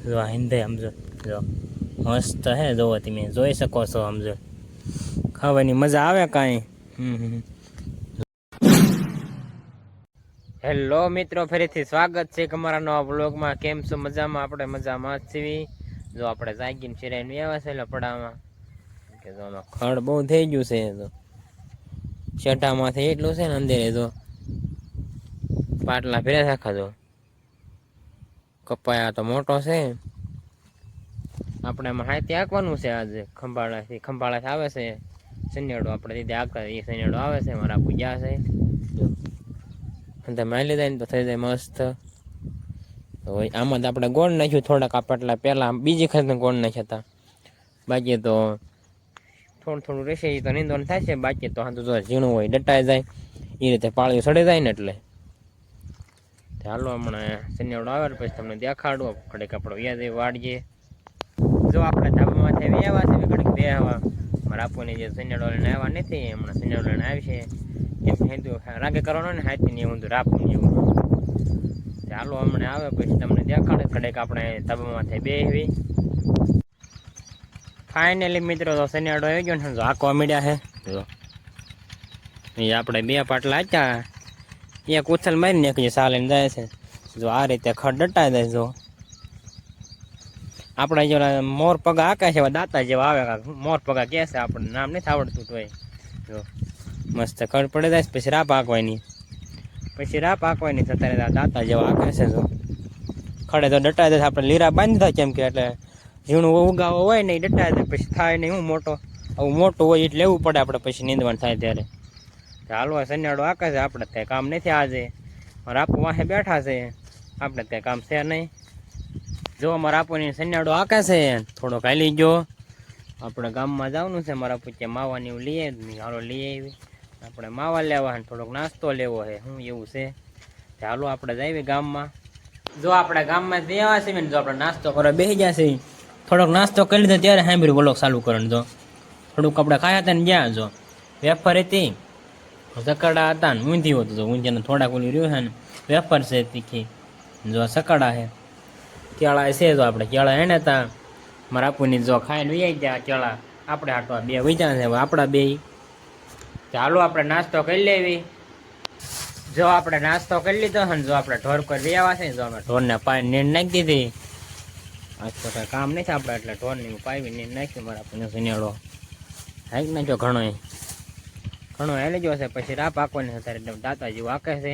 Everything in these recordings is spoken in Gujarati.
જો હિંદે સમજો જો મસ્ત હે, જોવો તમે જોઈ શકો છો સમજો, ખાવાની મજા આવે કાંઈ. હેલો મિત્રો, ફરીથી સ્વાગત છે અમારા નવા બ્લોગમાં. કેમ છો? મજામાં? આપણે મજામાં જ છીએ. જો આપણે જાગીને ફિરાઈને આવ્યા છે એટલે પડામાં કે જો ખડ બહુ થઈ ગયું છે. તો શેઠામાંથી એટલું છે ને અંદર જો પાટલા ફેર્યા રાખા. જો કપાયા તો મોટો છે. આપણે એમાં હાથી આંકવાનું છે. આજે ખંભાળાથી આવે છે સનેડો, આપણે દીધે આંકતા એ સનેડો આવે છે. મારા પૂજા છે જો મારી લીધા ને તો થઈ જાય મસ્ત. આમાં તો આપણે ગોળ નાખ્યું થોડાક પાટલા પહેલા, બીજી વખત ગોળ નાખ્યા હતા. બાકી તો થોડું થોડું રહેશે એ તો નીંદવાનું થાય છે. બાકી તો હા તો જો ઝીણું હોય ડટાઈ જાય એ રીતે પાળીઓ સડી જાય ને એટલે. હાલો હમણાં સનેડો આવે પછી તમને દેખાડો. ઘડીક આપણો વ્યાજ વાળીએ. જો આપણે ધાબામાંથી આવ્યા છે ઘડીક બે હવા મારા આપોની જે સનેડો લઈને આવ્યા નથી, હમણાં સનેડો લઈને આવી છે. કેમ કે રાગે કરવાનો ને હાથી ને એવું રાપું ને એવું. ચાલો હમણાં આવે પછી તમને દેખાડે. ઘડીક આપણે ધાબામાંથી બે એવી ફાઇનલી મિત્રો તો સનેડો આવી ગયો ને. જો આંકવા મળ્યા છે. જો એ આપણે બે પાટલા હતા, એક ઉછલ મારીને એક સાલીને જાય છે. જો આ રીતે ખડ ડટાઈ જાય. જો આપણે જો મોર પગા આંકે છે દાંતા જેવા આવે, મોર પગા કહે છે, આપણને નામ નથી આવડતું તોય. જો મસ્ત ખડ પડે જાય પછી રાપ આંકવાની, અત્યારે દાંતા જેવા આંકે છે. જો ખડે તો ડટાઈ જાય. આપણે લીરા બાંધી થાય કેમ કે એટલે ઝીણું ઉગાવો હોય ને એ ડટાઈ જાય પછી થાય નહીં. હું મોટો આવું મોટું હોય એટલે લેવું પડે આપણે પછી નીંદવાનું થાય ત્યારે. હાલવા સનેડો આંકે છે. આપણે ત્યાં કામ નથી આજે, રાપુ વાહે બેઠા છે. આપણે ત્યાં કામ છે નહીં. જો અમારા આપોની સનેડો આંકે છે. થોડોક હાલી ગયો. આપણે ગામમાં જવાનું છે. મારા પૂછે માવાની એવું લઈએ, હાલો લઈ આવી. આપણે માવા લેવા થોડોક નાસ્તો લેવો છે. શું એવું છે હાલો આપણે જઈએ ગામમાં. જો આપણે ગામમાં જઈ આવ્યા છીએ ને, જો આપણે નાસ્તો કરવા બેસી ગયા છે. થોડોક નાસ્તો કરી લીધો ત્યારે સાંભળ્યું બ્લોગ ચાલુ કરવાનું. જો થોડુંક આપણે ખાયા હતા ને જ્યાં જો વેફર હતી, સકડા હતા ને ઊંધિયું હતું. જો ઊંધિયાને થોડાક ઓલી રહ્યું છે ને વેફર છે તીખી. જો સકડા છે, કેળા છે. જો આપણે કેળા એને હતા મારા આપુની જો ખાઈને વહી ગયા કેળા. આપણે હાટવા બે વૈજા છે આપણા બે. ચાલો આપણે નાસ્તો કરી લેવી. જો આપણે નાસ્તો કરી લીધો ને, જો આપણે ઢોર પર વ્યાવા છે. જો આપણે ઢોરને પાઈ નીંદ નાખી દીધી. આજ તો કાંઈ કામ નથી આપણે એટલે ઢોરની પાવી નીંદ નાખ્યું. મારા આપણને સનેડો હાઈક નાખ્યો ઘણો હાલી ગયો છે. પછી રાપ આંકવાની અત્યારે દાંતા જેવું આંકે છે.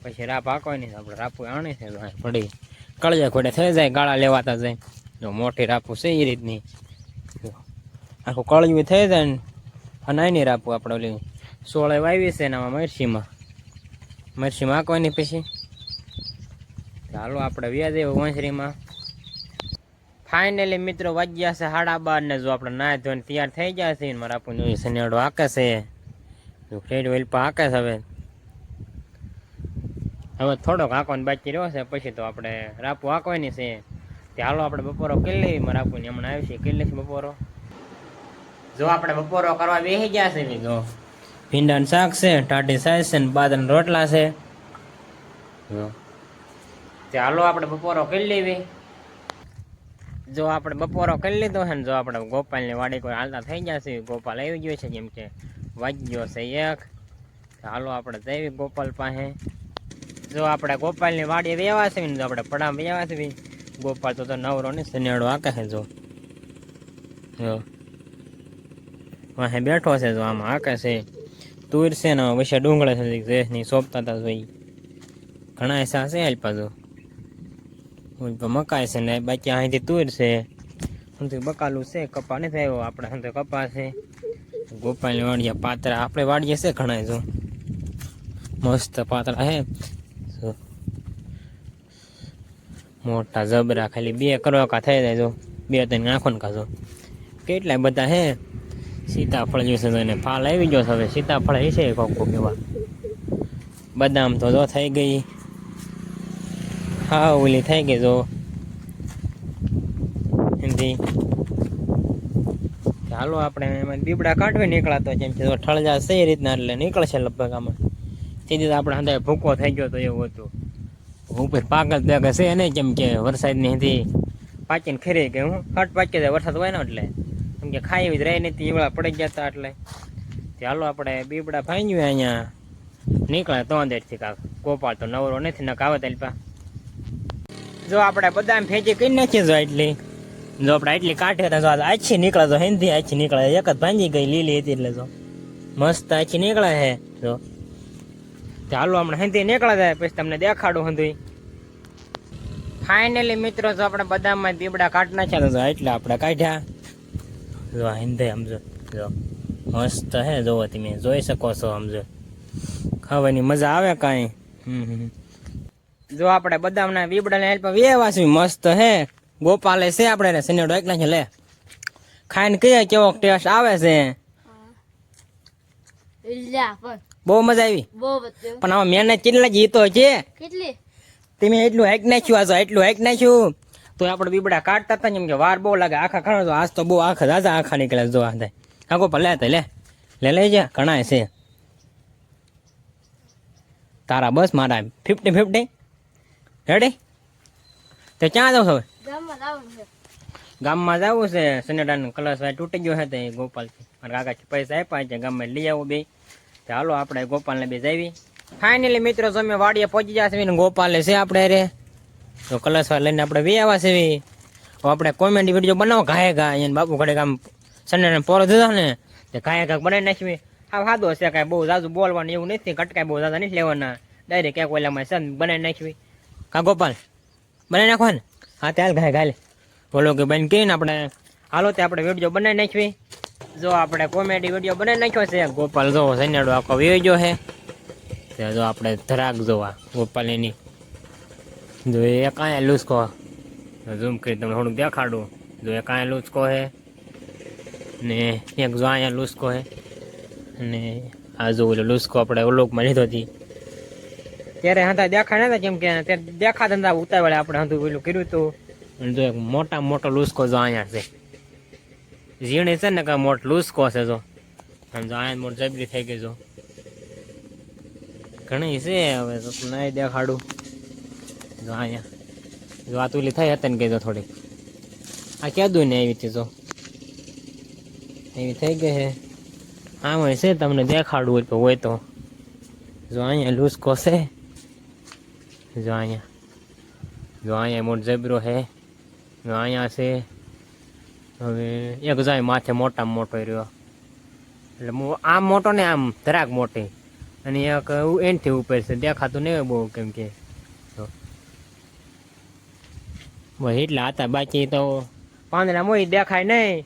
પછી રાપ આંકવાની આપણે રાપુ આણે છે. પડી કળજા ખોડે થઈ જાય, ગાળા લેવાતા જાય. જો મોટી રાપુ છે એ રીતની આખું કળજું થઈ જાય ને. અને એની રાપુ આપણે ઓલી સોળે વાવી છે ને આમાં મરસીમાં આંકવાની. પછી ચાલો આપણે વ્યાજ વંશરીમાં. ફાઇનલી મિત્રો વાગ્યા છે 12:30 ને. જો આપણે નાય ધોઈને તૈયાર થઈ ગયા છે. મારા આપણને સનેડો આંકે છે. ફ્રેડ વેલ્પા આંકે છે. હવે થોડોક આંકવાનો બાકી રહ્યો છે. પછી તો આપણે રાપુ આંકવાની છે. તે હાલો આપણે બપોરો કરી લઈએ. મારા આપુને હમણાં આવી છે કરી લઈશું બપોરો. જો આપણે બપોરો કરવા બેસી ગયા છે. જો ભીંડાનું શાક છે, ટાઢી સાઈઝ છે ને બાજરાના રોટલા છે. જો તે હાલો આપણે બપોરો કરી લેવી. જો આપણે બપોરો કરી લીધો છે ને, જો આપણે ગોપાલની વાડી કોઈ હાલતા થઈ ગયા છે. ગોપાલ આવી ગયો છે જેમ કે વાગ્યો છે 1. હાલો આપણે જઈએ ગોપાલ પાસે. જો આપણે ગોપાલની વાડી વેવા છે ને, જો આપણે પડામાં વેવા છે. ગોપાલ તો નવરો ને સનેડો આંકે છે. જો વાહે બેઠો છે. જો આમાં આંકે છે. તુર છે ને વૈસે ડુંગળે છે જેની સોંપતા હતા. જોઈ ઘણા એસા છે અલ્પા. જો મકાઈ છે ને બાકી અહીંથી તુર છે. બકાલું છે. કપા નથી આવ્યો આપણે. હંતે કપા છે. ગોપાલની વાડીએ પાતરા આપણે વાડીએ છે ઘણા. જો મસ્ત પાતળા હે. મોટા જબરા ખાલી 2 કરોકા થઈ જાય. જો 2-3 નાખો ને કાજો કેટલા બધા હે. સીતાફળ જોશે ને ફાલ આવી ગયો હવે. સીતાફળ હશે કોકો કેવા. બદામ તો જો થઈ ગઈ હા ઓલી થઈ ગઈ. જો હિન્દી ચાલો આપણે એમાં દીબડા કાઢવી નીકળાતો જેમ કે ઠળજા છે એ રીતના એટલે નીકળશે લગભગ. આમાં સીધી આપણે અંદર ભૂકો થઈ ગયો તો એવું હતું. ઉપર પાકલ ભેગા છે નહીં કેમ કે વરસાદની હતી પાચીને ખરી ગઈ હું ફટ પાકી જાય વરસાદ હોય ને એટલે કેમ કે ખાઈ એવી જ રહી નથી ઈવડા પડી ગયા હતા એટલે ચાલો આપણે બીબડા ભાંગ્યું અહીંયા નીકળે તો અંદરથી કાંક ગોપાલ તો નવરો નથી ને કાવત અલ્પા જો આપણે બદામ ફેંચી કરી નાખીએ જો એટલી જો આપણે એટલી કાઢે તો આછી નીકળે તો હિન્દી આછી નીકળે એક જ ભાંગી ગઈ લીલી હતી એટલે જો મસ્ત આછી નીકળે છે જો ચાલો હમણાં હિન્દી નીકળે જાય પછી તમને દેખાડું હંધું ફાઇનલી મિત્રો જો આપણે બદામમાં બીબડા કાઢ નાખ્યા તો એટલે આપણે કાઢ્યા જો હિન્દી સમજો જો મસ્ત હે જોવો તમે જોઈ શકો છો સમજો ખાવાની મજા આવે કાંઈ જો આપણે બદામના બીબડાને હેલ્પ વેવાસી મસ્ત હે ગોપાલે છે આપણે સનેડો એક નાખે લે ખાઈને કહીએ કેવો ટેસ્ટ આવે છે બહુ મજા આવી પણ આમાં મહેનત કેટલા જીતો છે તમે એટલું હાઈક નાખ્યું આ એટલું હાઈક નાખ્યું તો આપણે બીબડા કાઢતા હતા ને એમ કે વાર બહુ લાગે આખા ખણો તો આજ તો બહુ આખા દાદા આખા નીકળે જો આ હા ગોપાલ લે લે લઈ જા ઘણા છે તારા બસ મારા 50-50 રેડી તો ક્યાં જાવ હવે ગામમાં જવું છે સનેડાનો કલશ ભાઈ તૂટી ગયો છે તો ગોપાલથી મારા કાકા પૈસા આપ્યા છે ગામમાં લઈ આવું બે ચાલો આપણે ગોપાલને બે જાવી ફાઇનલી મિત્રો તમે વાડીએ પહોંચી જશે ને ગોપાલે છે આપણે રે તો કલશ લઈને આપણે બે આવ્યા છે આપણે કોમેડી વિડીયો બનાવો ઘાય ઘા અહીંયા બાપુ ઘડે કામ સનેડાને પોરો દીધા ને તે ઘાય ઘા બનાવી નાખવી હા સાદો છે કાંઈ બહુ જાજુ બોલવાનું એવું નથી કટકાય બહુ જાજા નથી લેવાના ડાયરેક્ટ ક્યાંક ઓલામાં સન બનાવી નાખવી કા ગોપાલ બનાવી નાખવા ને હા ત્યાં ઘાય ઘાલે બોલો કે બેન કહીને આપણે હાલો તે આપણે વિડીયો બનાવી નાખવી જો આપણે કોમેડી વિડીયો બનાવી નાખ્યો છે ગોપાલ જો સનેડો આખો વેજો છે તે જો આપણે ધરાક જોવા ગોપાલ એની જો એ કાંઈ લૂસકો ઝૂમ કરી તમને થોડુંક દેખાડું જો એ કાંઈ લૂસકો છે ને એક જો અહીંયા લૂસકો છે અને આ જો ઓલો લૂસકો આપણે ઓલોકમાં લીધો હતી ત્યારે હતા દેખાડ નતા કેમ કે ત્યારે દેખાતા નતા ઉતાવળે આપણે હતું પેલું કર્યું હતું જો એક મોટા મોટો લૂસકો જો અહીંયા છે ઝીણી છે ને કાંઈ મોટો લૂસકો છે જો આમ જો અહીંયા મોટ જબરી થઈ ગઈ જો ઘણી છે હવે તો નહીં દેખાડું જો અહીંયા જો આ તુલી થઈ હતી ને કીધો થોડી આ કીધું ને એવી જો એવી થઈ ગઈ છે આમાં છે તમને દેખાડવું હોય તો જો અહીંયા લૂસકો છે જો અહીંયા મોટ જબરો છે જો અહીંયા છે હવે એક જાય માથે મોટામાં મોટો રહ્યો એટલે આમ મોટો ને આમ ધરાક મોટી અને એક એનથી ઉપર છે દેખાતું નહીં બહુ કેમ કે એટલા હતા બાકી તો પાંદડા મોઈ દેખાય નહીં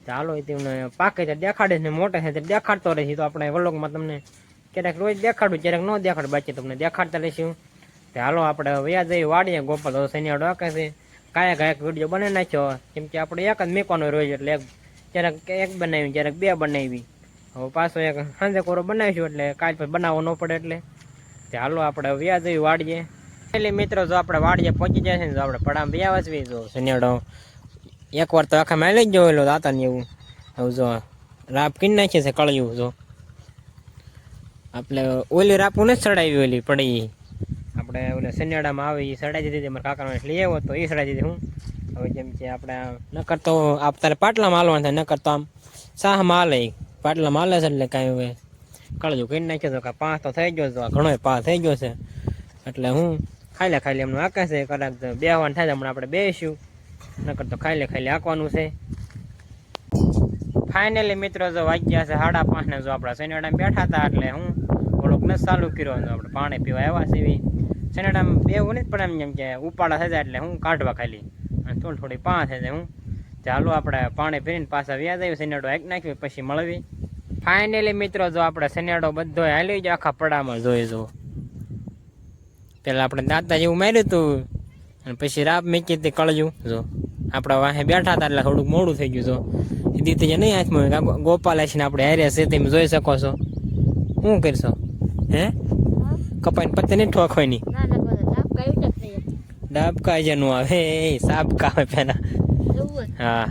ચાલો તમને પાકે તો દેખાડે ને મોટા છે દેખાડતો રહેશે તો આપણે વ્લોગમાં તમને ક્યારેક રોજ દેખાડું ક્યારેક ન દેખાડું બાકી તમને દેખાડતા રહીશું હાલો આપણે વ્યાજ જઈ વાડીએ ગોપાલ સૈનિયાડો આકે છે કાંઈક વિડીયો બનાવી નાખ્યો કેમ કે આપણે એક જ મેકવાનો રોજ એટલે ક્યારેક એક બનાવી ક્યારેક બે બનાવી હવે પાછો એક સાંજે કોરો બનાવીશું એટલે કાલ પછી બનાવવો ન પડે એટલે હાલો આપણે વ્યાજ જઈ વાડીએ એટલે મિત્રો જો આપણે વાડીએ પહોંચી જાય છે ને જો આપણે પડામાં બે વાંચવી જો સૈનિયાડો એકવાર તો આખા મેં લઈ જ જોયેલો દાતા ને એવું હવે જો રાપ કરી નાખીએ છે કળિયું જો આપણે ઓલી રાપું નથી ચડાવી ઓલી પડી આપણે ઓલા સન્યાડામાં આવે એ સડાઈ દીધી મારા કાકાનો એટલે એવો તો એ સડાઈ દીધી હું હવે જેમ કે આપણે ન કરતો તારે પાટલામાં હાલવાનું થાય ન કરતો આમ સાહમાં હાલે પાટલામાં હાલે છે એટલે કાંઈ હવે કળજું કરી નાખ્યો તો કાંઈ 5 તો થઈ ગયો છે ઘણો 5 થઈ ગયો છે એટલે હું ખાઈ એમનું આંકે છે કદાચ બેહવાનું થાય હમણાં આપણે બેસીશું ન કરતો ખાઈ આંકવાનું છે ફાઇનલી મિત્રો જો વાગ્યા છે 5:30 ને જો આપણા સનેડામાં બેઠા હતા એટલે હું થોડોક ને ચાલુ કર્યો આપણે પાણી પીવા આવ્યા છે સનેડામાં બેવું નથી પણ એમ કે ઉપાડા થઈ જાય એટલે હું કાઢવા ખાલી અને થોડી 5 થઈ જાય હું ચાલો આપણે પાણી પીને પાછા વ્યાજ આવી સનેડો એક નાખ્યો પછી મળવી ફાઇનલી મિત્રો જો આપણે સનેડો બધો હાલી જાય આખા પડામાં જોઈ જો પેલા આપણે દાંતા જેવું માર્યું હતું અને પછી રાપ મેકી તે કળજું જો આપણા વાહે બેઠા હતા એટલે થોડુંક મોડું થઈ ગયું જો દીધી જે નહીં હાથમાં ગોપાલ આવીને આપણે હાર્યા છે તમે જોઈ શકો છો શું કરશો હે કપાઈને પત્તે નહીં ઠોકવાની ડાબકા જેનું આવે એ સાબકા આવે પેલા હા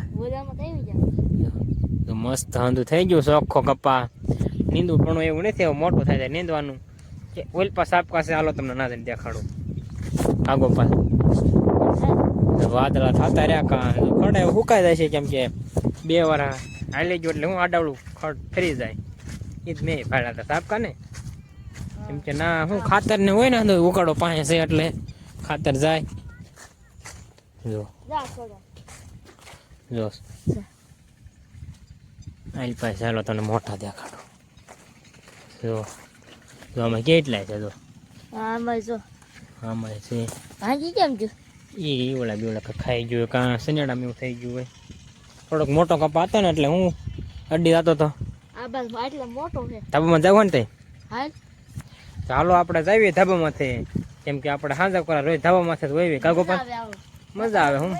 તો મસ્ત હાંધું થઈ ગયું ચોખ્ખો કપા નીંદવું પણ એવું નથી એવું મોટું થાય જાય નીંદવાનું ઓલપા સાબકા છે હાલો તમને ના દેખાડું હા ગોપાલ વાદળા થતા રહ્યા કાં ખડે સુકાઈ જાય છે, કેમ કે 2 વાર હાલી ગયો એટલે હું આડાવડું ખડ ફરી જાય. એ જ મેં ફાડ્યા હતા સાપકા ને, કેમ કે ના હું ખાતર ને હોય ને ઉકાળો પાસે છે એટલે ખાતર જાય. જો જો આઈ પાસે ચાલો તને મોટા દેખાડો. જો જો આમાં કેટલાય છે. જો આમાં જો આમાં છે ભાજી કેમ જો એ ઓલા બેવડા ખાઈ ગયું કાં સનેડામાં એવું થઈ ગયું હોય. થોડોક મોટો કપા હતો ને એટલે હું અડી જતો હતો. આ બસ આટલો મોટો છે. ધાબામાં જવું ને તે હાલ ચાલો આપણે જઈએ ધાબામાંથી, કેમ કે આપણે સાંજે કરા રોજ ધાબામાંથી વહીવી કા ગોપાલ મજા આવે. હું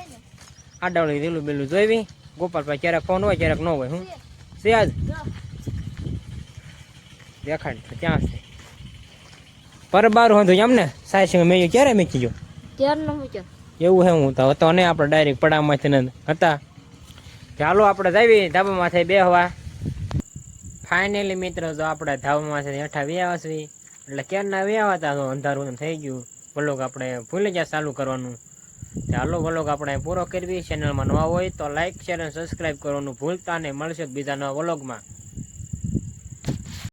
આડાવડી રેલું બેલું જોઈવી. ગોપાલ ભાઈ ક્યારેક ફોન હોય ક્યારેક ન હોય. હું છે આજ દેખાડ ક્યાં છે પર બાર હતું એમ ને સાયસિંગ મેં ક્યારે મૂકી ગયો ત્યારનો મૂક્યો એવું હે. હું તો હતો ને આપણે ડાયરેક્ટ પડામાંથી ને હતા. ચાલો આપણે જઈએ ધાબામાંથી બેહવા. ફાઇનલી મિત્રો જો આપણે ધાબામાંથી હેઠા વ્યાવા છીએ એટલે ક્યારના વ્યાવા હતા તો અંધારું થઈ ગયું. વ્લોગ આપણે ભૂલી ગયા ચાલુ કરવાનું. ચાલો વ્લોગ આપણે પૂરો કરવી. ચેનલમાં નવા હોય તો લાઈક શેર અને સબસ્ક્રાઈબ કરવાનું ભૂલતા નહીં. મળશે બીજા નવા વ્લોગમાં.